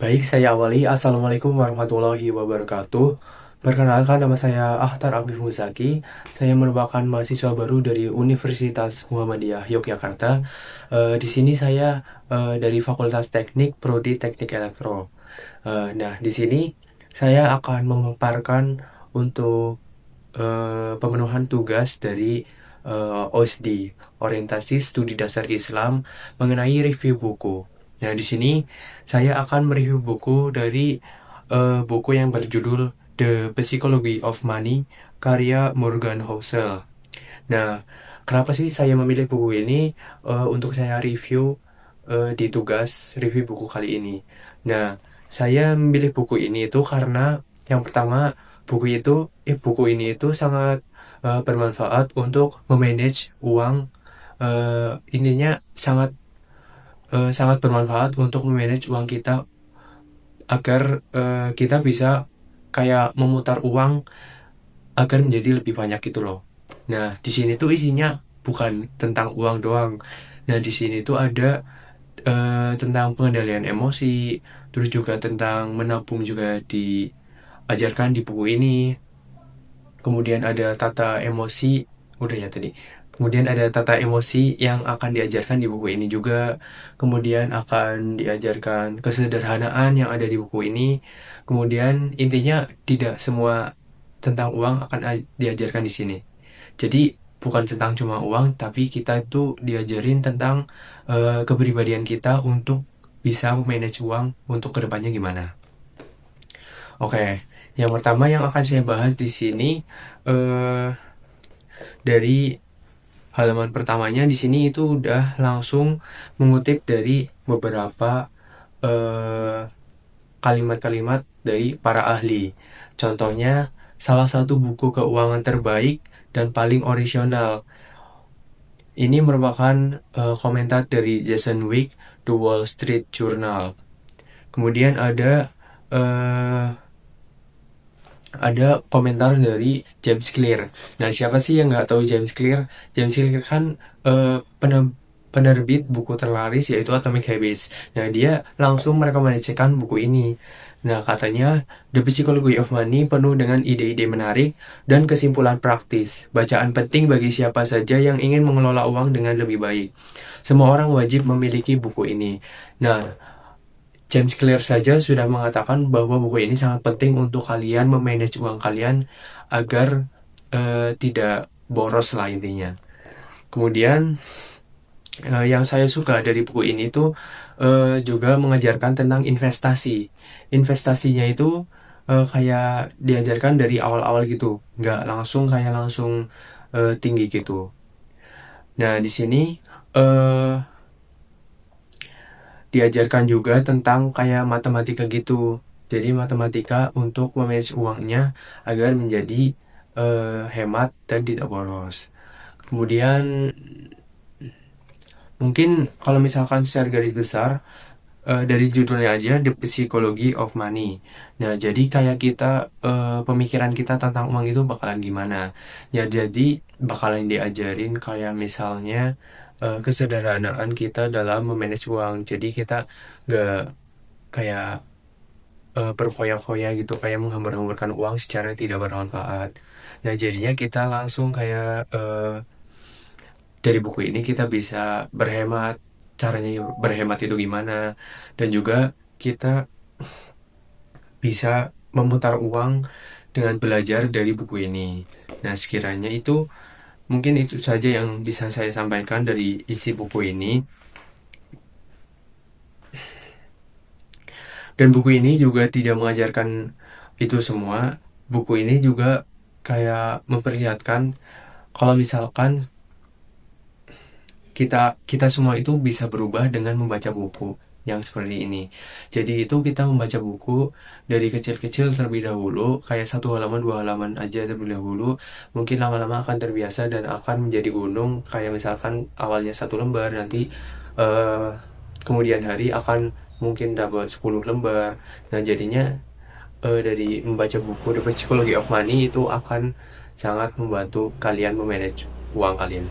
Baik, saya awali. Assalamualaikum warahmatullahi wabarakatuh. Perkenalkan, nama saya Ahtar Abif Muzaki. Saya merupakan mahasiswa baru dari Universitas Muhammadiyah Yogyakarta. Di sini saya dari Fakultas Teknik, Prodi Teknik Elektro. Nah, di sini saya akan memaparkan untuk pemenuhan tugas dari OSD, Orientasi Studi Dasar Islam, mengenai review buku. Nah, di sini saya akan mereview buku dari buku yang berjudul The Psychology of Money, karya Morgan Housel. Nah, kenapa sih saya memilih buku ini untuk saya review di tugas review buku kali ini? Nah, saya memilih buku ini itu karena yang pertama, buku ini itu sangat bermanfaat untuk memanage uang. Intinya sangat bermanfaat untuk memanage uang kita agar kita bisa kayak memutar uang agar menjadi lebih banyak gitu loh. Nah, di sini tuh isinya bukan tentang uang doang. Nah, di sini tuh ada tentang pengendalian emosi, terus juga tentang menabung juga diajarkan di buku ini. Kemudian ada tata emosi, udah ya tadi. Kemudian ada tata emosi yang akan diajarkan di buku ini juga. Kemudian akan diajarkan kesederhanaan yang ada di buku ini. Kemudian intinya tidak semua tentang uang akan diajarkan di sini. Jadi bukan tentang cuma uang, tapi kita itu diajarin tentang kepribadian kita untuk bisa memanage uang untuk kedepannya gimana. Oke, yang pertama yang akan saya bahas di sini eh, dari halaman pertamanya di sini itu udah langsung mengutip dari beberapa eh, kalimat-kalimat dari para ahli. Contohnya, salah satu buku keuangan terbaik dan paling orisinal. Ini merupakan komentar dari Jason Wick, The Wall Street Journal. Kemudian ada komentar dari James Clear. Nah, siapa sih yang nggak tahu James Clear? James Clear kan penerbit buku terlaris yaitu Atomic Habits. Nah, dia langsung merekomendasikan buku ini. Nah, katanya The Psychology of Money penuh dengan ide-ide menarik dan kesimpulan praktis. Bacaan penting bagi siapa saja yang ingin mengelola uang dengan lebih baik. Semua orang wajib memiliki buku ini. Nah, James Clear saja sudah mengatakan bahwa buku ini sangat penting untuk kalian memanage uang kalian agar tidak boros lah intinya. Kemudian yang saya suka dari buku ini tuh juga mengajarkan tentang investasi. Investasinya itu kayak diajarkan dari awal-awal gitu, nggak langsung tinggi gitu. Nah, di sini eh, diajarkan juga tentang kayak matematika gitu. Jadi matematika untuk memanage uangnya agar menjadi hemat dan tidak boros. Kemudian mungkin kalau misalkan secara garis besar dari judulnya aja The Psychology of Money. Nah, jadi kayak kita pemikiran kita tentang uang itu bakalan gimana? Ya, jadi bakalan diajarin kayak misalnya kesederhanaan kita dalam memanage uang. Jadi kita gak kayak berfoya-foya gitu, kayak menghambur-hamburkan uang secara tidak bermanfaat. Nah, jadinya kita langsung kayak dari buku ini kita bisa berhemat. Caranya berhemat itu gimana? Dan juga kita bisa memutar uang dengan belajar dari buku ini. Nah, sekiranya itu mungkin itu saja yang bisa saya sampaikan dari isi buku ini. Dan buku ini juga tidak mengajarkan itu semua. Buku ini juga kayak memperlihatkan kalau misalkan kita kita semua itu bisa berubah dengan membaca buku yang seperti ini. Jadi itu kita membaca buku dari kecil-kecil terlebih dahulu, kayak satu halaman, dua halaman aja terlebih dahulu. Mungkin lama-lama akan terbiasa dan akan menjadi gunung. Kayak misalkan awalnya satu lembar, nanti eh, kemudian hari akan mungkin dapat 10 lembar. Nah, jadinya dari membaca buku The Psychology of Money itu akan sangat membantu kalian memanage uang kalian.